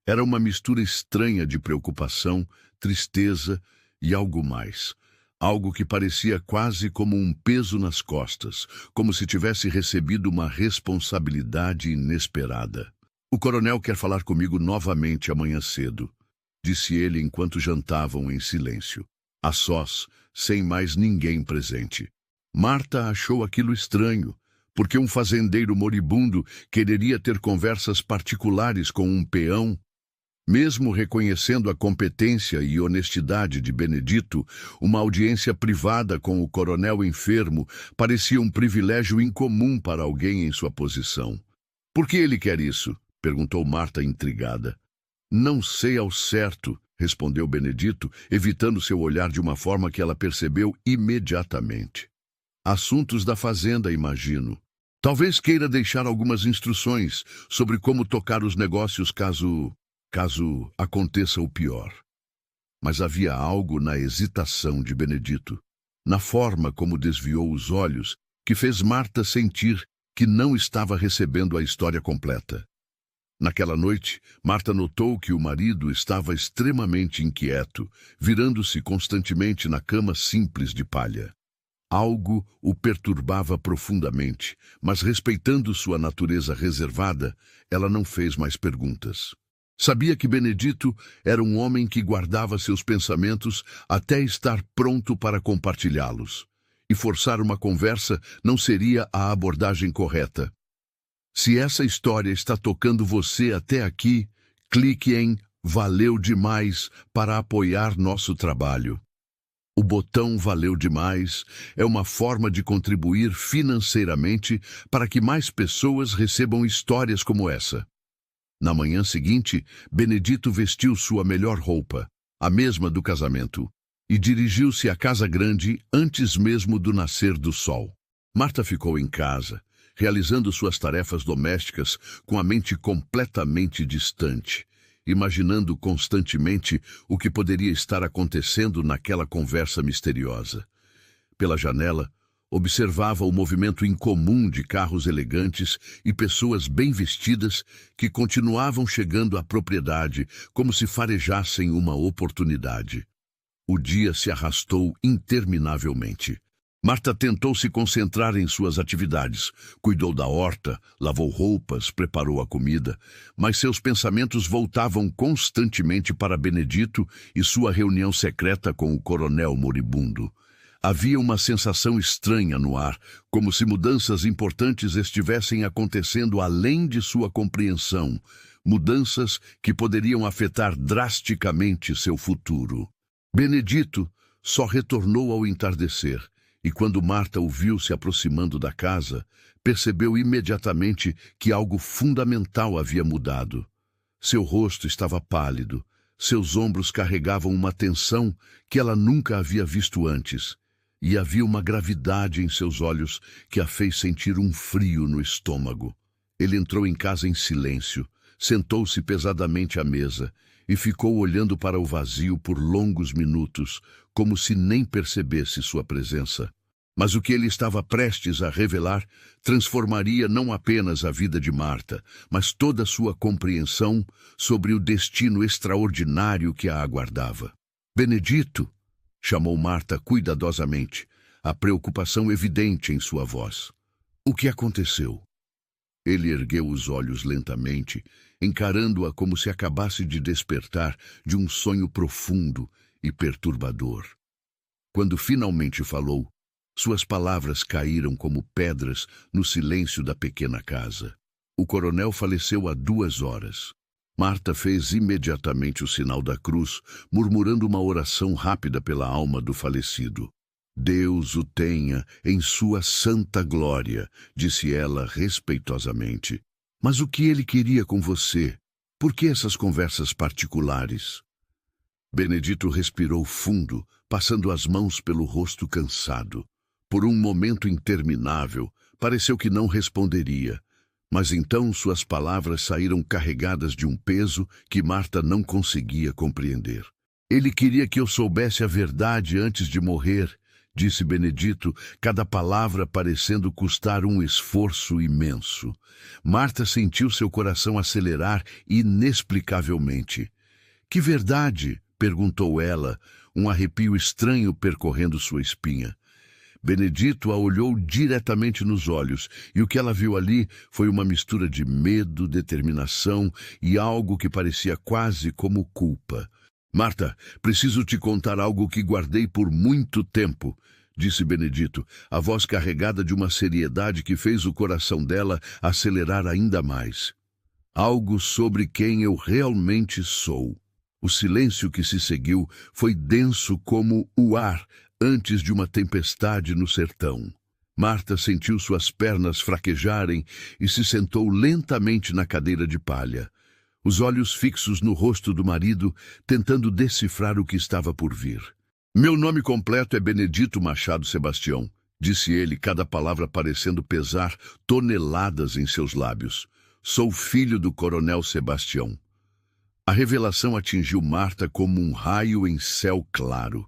Era uma mistura estranha de preocupação, tristeza e algo mais. Algo que parecia quase como um peso nas costas, como se tivesse recebido uma responsabilidade inesperada. "O coronel quer falar comigo novamente amanhã cedo", disse ele enquanto jantavam em silêncio, a sós, sem mais ninguém presente. Marta achou aquilo estranho, porque um fazendeiro moribundo quereria ter conversas particulares com um peão. Mesmo reconhecendo a competência e honestidade de Benedito, uma audiência privada com o coronel enfermo parecia um privilégio incomum para alguém em sua posição. "Por que ele quer isso?", perguntou Marta intrigada. "Não sei ao certo", respondeu Benedito, evitando seu olhar de uma forma que ela percebeu imediatamente. "Assuntos da fazenda, imagino. Talvez queira deixar algumas instruções sobre como tocar os negócios caso aconteça o pior." Mas havia algo na hesitação de Benedito, na forma como desviou os olhos, que fez Marta sentir que não estava recebendo a história completa. Naquela noite, Marta notou que o marido estava extremamente inquieto, virando-se constantemente na cama simples de palha. Algo o perturbava profundamente, mas respeitando sua natureza reservada, ela não fez mais perguntas. Sabia que Benedito era um homem que guardava seus pensamentos até estar pronto para compartilhá-los, e forçar uma conversa não seria a abordagem correta. Se essa história está tocando você até aqui, clique em "Valeu demais" para apoiar nosso trabalho. O botão "Valeu demais" é uma forma de contribuir financeiramente para que mais pessoas recebam histórias como essa. Na manhã seguinte, Benedito vestiu sua melhor roupa, a mesma do casamento, e dirigiu-se à Casa Grande antes mesmo do nascer do sol. Marta ficou em casa, realizando suas tarefas domésticas com a mente completamente distante, imaginando constantemente o que poderia estar acontecendo naquela conversa misteriosa. Pela janela, observava o movimento incomum de carros elegantes e pessoas bem vestidas que continuavam chegando à propriedade como se farejassem uma oportunidade. O dia se arrastou interminavelmente. Marta tentou se concentrar em suas atividades, cuidou da horta, lavou roupas, preparou a comida, mas seus pensamentos voltavam constantemente para Benedito e sua reunião secreta com o coronel moribundo. Havia uma sensação estranha no ar, como se mudanças importantes estivessem acontecendo além de sua compreensão, mudanças que poderiam afetar drasticamente seu futuro. Benedito só retornou ao entardecer, E quando Marta o viu se aproximando da casa, percebeu imediatamente que algo fundamental havia mudado. Seu rosto estava pálido, seus ombros carregavam uma tensão que ela nunca havia visto antes, e havia uma gravidade em seus olhos que a fez sentir um frio no estômago. Ele entrou em casa em silêncio, sentou-se pesadamente à mesa e ficou olhando para o vazio por longos minutos, como se nem percebesse sua presença. Mas o que ele estava prestes a revelar transformaria não apenas a vida de Marta, mas toda a sua compreensão sobre o destino extraordinário que a aguardava. Benedito, chamou Marta cuidadosamente, a preocupação evidente em sua voz. O que aconteceu? Ele ergueu os olhos lentamente, encarando-a como se acabasse de despertar de um sonho profundo e perturbador. Quando finalmente falou, suas palavras caíram como pedras no silêncio da pequena casa. O coronel faleceu há 2 horas. Marta fez imediatamente o sinal da cruz, murmurando uma oração rápida pela alma do falecido. Deus o tenha em sua santa glória, disse ela respeitosamente. Mas o que ele queria com você? Por que essas conversas particulares? Benedito respirou fundo, passando as mãos pelo rosto cansado. Por um momento interminável, pareceu que não responderia, mas então suas palavras saíram carregadas de um peso que Marta não conseguia compreender. Ele queria que eu soubesse a verdade antes de morrer, disse Benedito, cada palavra parecendo custar um esforço imenso. Marta sentiu seu coração acelerar inexplicavelmente. Que verdade? Perguntou ela, um arrepio estranho percorrendo sua espinha. Benedito a olhou diretamente nos olhos, e o que ela viu ali foi uma mistura de medo, determinação e algo que parecia quase como culpa. Marta, preciso te contar algo que guardei por muito tempo, disse Benedito, a voz carregada de uma seriedade que fez o coração dela acelerar ainda mais. Algo sobre quem eu realmente sou. O silêncio que se seguiu foi denso como o ar antes de uma tempestade no sertão. Marta sentiu suas pernas fraquejarem e se sentou lentamente na cadeira de palha, os olhos fixos no rosto do marido, tentando decifrar o que estava por vir. Meu nome completo é Benedito Machado Sebastião, disse ele, cada palavra parecendo pesar toneladas em seus lábios. Sou filho do coronel Sebastião. A revelação atingiu Marta como um raio em céu claro.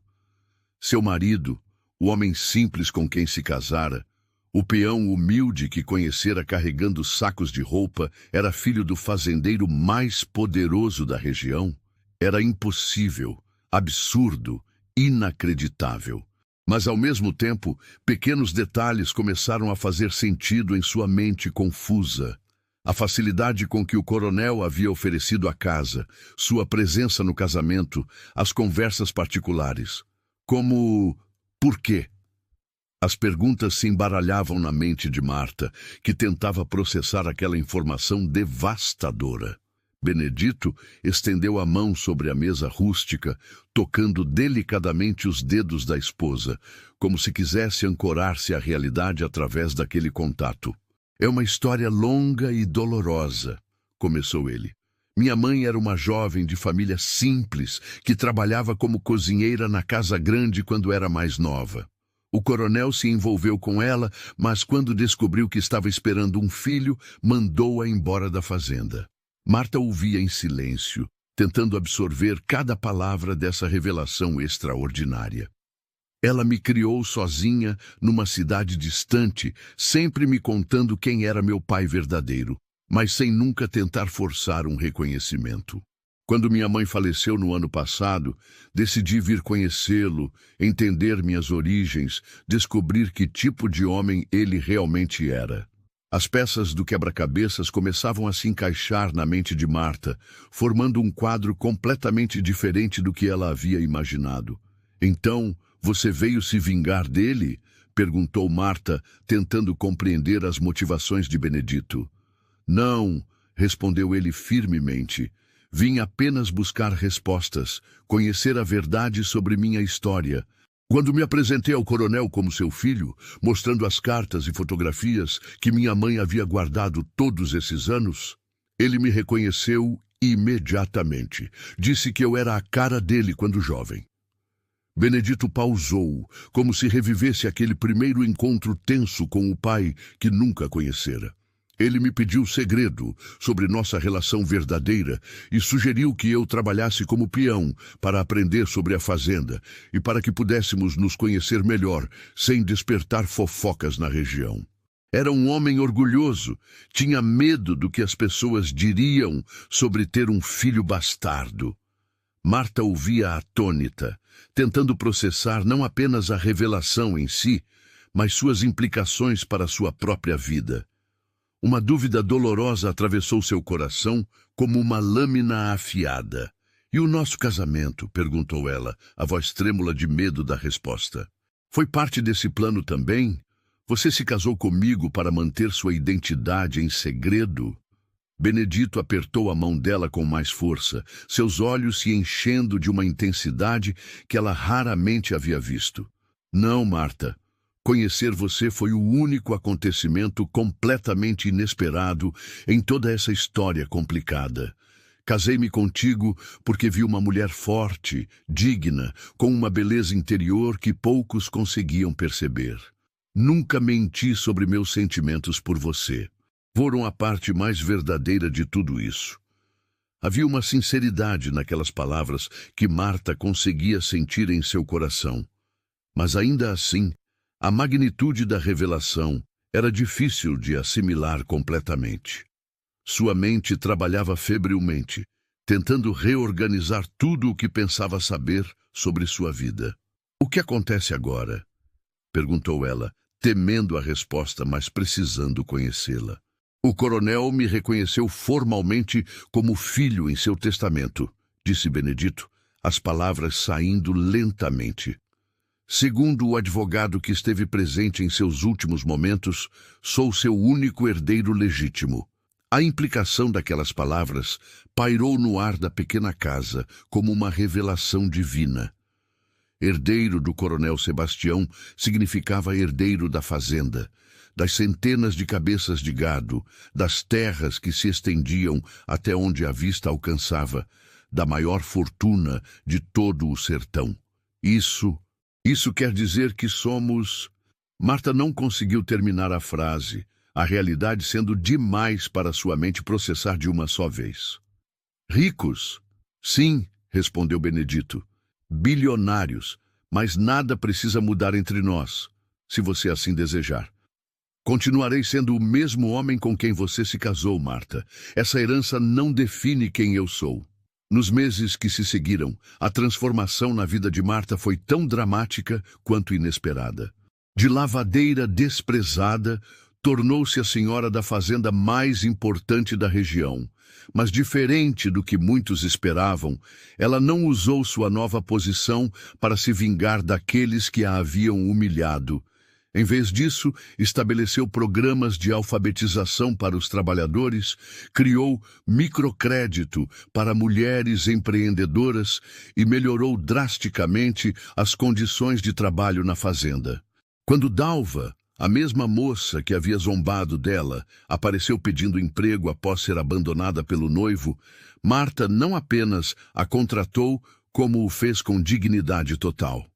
Seu marido, o homem simples com quem se casara, o peão humilde que conhecera carregando sacos de roupa, era filho do fazendeiro mais poderoso da região. Era impossível, absurdo, inacreditável. Mas, ao mesmo tempo, pequenos detalhes começaram a fazer sentido em sua mente confusa. A facilidade com que o coronel havia oferecido a casa, sua presença no casamento, as conversas particulares. Como, por quê? As perguntas se embaralhavam na mente de Marta, que tentava processar aquela informação devastadora. Benedito estendeu a mão sobre a mesa rústica, tocando delicadamente os dedos da esposa, como se quisesse ancorar-se à realidade através daquele contato. É uma história longa e dolorosa, começou ele. Minha mãe era uma jovem de família simples que trabalhava como cozinheira na casa grande quando era mais nova. O coronel se envolveu com ela, mas quando descobriu que estava esperando um filho, mandou-a embora da fazenda. Marta ouvia em silêncio, tentando absorver cada palavra dessa revelação extraordinária. Ela me criou sozinha numa cidade distante, sempre me contando quem era meu pai verdadeiro, mas sem nunca tentar forçar um reconhecimento. Quando minha mãe faleceu no ano passado, decidi vir conhecê-lo, entender minhas origens, descobrir que tipo de homem ele realmente era. As peças do quebra-cabeças começavam a se encaixar na mente de Marta, formando um quadro completamente diferente do que ela havia imaginado. Então, você veio se vingar dele? Perguntou Marta, tentando compreender as motivações de Benedito. Não, respondeu ele firmemente. Vim apenas buscar respostas, conhecer a verdade sobre minha história. Quando me apresentei ao coronel como seu filho, mostrando as cartas e fotografias que minha mãe havia guardado todos esses anos, ele me reconheceu imediatamente. Disse que eu era a cara dele quando jovem. Benedito pausou, como se revivesse aquele primeiro encontro tenso com o pai que nunca conhecera. Ele me pediu segredo sobre nossa relação verdadeira e sugeriu que eu trabalhasse como peão para aprender sobre a fazenda e para que pudéssemos nos conhecer melhor, sem despertar fofocas na região. Era um homem orgulhoso, tinha medo do que as pessoas diriam sobre ter um filho bastardo. Marta ouvia atônita, tentando processar não apenas a revelação em si, mas suas implicações para sua própria vida. Uma dúvida dolorosa atravessou seu coração como uma lâmina afiada. "E o nosso casamento?" perguntou ela, a voz trêmula de medo da resposta. "Foi parte desse plano também? Você se casou comigo para manter sua identidade em segredo?" Benedito apertou a mão dela com mais força, seus olhos se enchendo de uma intensidade que ela raramente havia visto. "Não, Marta. Conhecer você foi o único acontecimento completamente inesperado em toda essa história complicada. Casei-me contigo porque vi uma mulher forte, digna, com uma beleza interior que poucos conseguiam perceber. Nunca menti sobre meus sentimentos por você. Foram a parte mais verdadeira de tudo isso." Havia uma sinceridade naquelas palavras que Marta conseguia sentir em seu coração. Mas ainda assim, a magnitude da revelação era difícil de assimilar completamente. Sua mente trabalhava febrilmente, tentando reorganizar tudo o que pensava saber sobre sua vida. "O que acontece agora?" perguntou ela, temendo a resposta, mas precisando conhecê-la. "O coronel me reconheceu formalmente como filho em seu testamento", disse Benedito, as palavras saindo lentamente. "Segundo o advogado que esteve presente em seus últimos momentos, sou seu único herdeiro legítimo." A implicação daquelas palavras pairou no ar da pequena casa como uma revelação divina. Herdeiro do coronel Sebastião significava herdeiro da fazenda, das centenas de cabeças de gado, das terras que se estendiam até onde a vista alcançava, da maior fortuna de todo o sertão. Isso quer dizer que somos... Marta não conseguiu terminar a frase, a realidade sendo demais para sua mente processar de uma só vez. "Ricos?" "Sim", respondeu Benedito. "Bilionários, mas nada precisa mudar entre nós, se você assim desejar. Continuarei sendo o mesmo homem com quem você se casou, Marta. Essa herança não define quem eu sou." Nos meses que se seguiram, a transformação na vida de Marta foi tão dramática quanto inesperada. De lavadeira desprezada, tornou-se a senhora da fazenda mais importante da região. Mas diferente do que muitos esperavam, ela não usou sua nova posição para se vingar daqueles que a haviam humilhado. Em vez disso, estabeleceu programas de alfabetização para os trabalhadores, criou microcrédito para mulheres empreendedoras e melhorou drasticamente as condições de trabalho na fazenda. Quando Dalva, a mesma moça que havia zombado dela, apareceu pedindo emprego após ser abandonada pelo noivo, Marta não apenas a contratou, como o fez com dignidade total.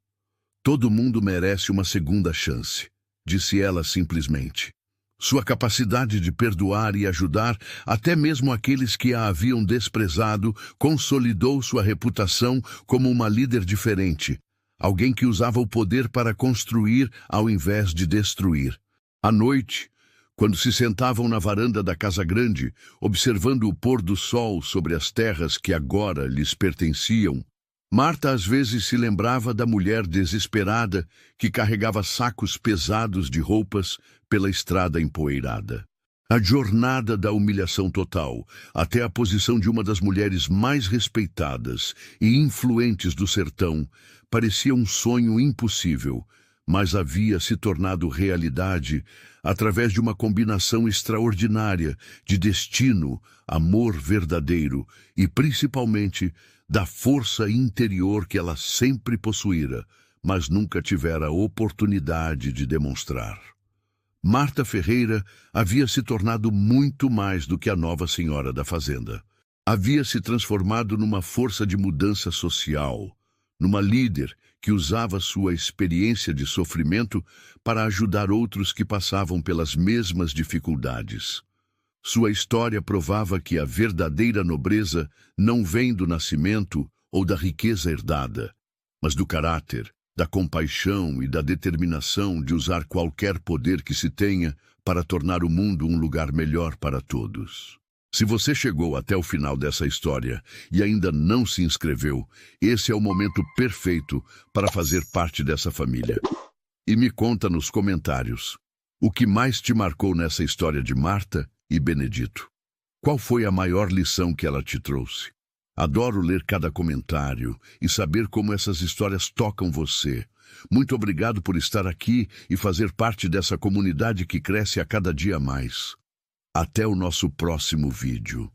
"Todo mundo merece uma segunda chance", disse ela simplesmente. Sua capacidade de perdoar e ajudar até mesmo aqueles que a haviam desprezado consolidou sua reputação como uma líder diferente, alguém que usava o poder para construir ao invés de destruir. À noite, quando se sentavam na varanda da casa grande, observando o pôr do sol sobre as terras que agora lhes pertenciam, Marta às vezes se lembrava da mulher desesperada que carregava sacos pesados de roupas pela estrada empoeirada. A jornada da humilhação total até a posição de uma das mulheres mais respeitadas e influentes do sertão parecia um sonho impossível, mas havia se tornado realidade através de uma combinação extraordinária de destino, amor verdadeiro e, principalmente, da força interior que ela sempre possuíra, mas nunca tivera a oportunidade de demonstrar. Marta Ferreira havia se tornado muito mais do que a nova senhora da fazenda. Havia se transformado numa força de mudança social, numa líder que usava sua experiência de sofrimento para ajudar outros que passavam pelas mesmas dificuldades. Sua história provava que a verdadeira nobreza não vem do nascimento ou da riqueza herdada, mas do caráter, da compaixão e da determinação de usar qualquer poder que se tenha para tornar o mundo um lugar melhor para todos. Se você chegou até o final dessa história e ainda não se inscreveu, esse é o momento perfeito para fazer parte dessa família. E me conta nos comentários o que mais te marcou nessa história de Marta e Benedito. Qual foi a maior lição que ela te trouxe? Adoro ler cada comentário e saber como essas histórias tocam você. Muito obrigado por estar aqui e fazer parte dessa comunidade que cresce a cada dia mais. Até o nosso próximo vídeo.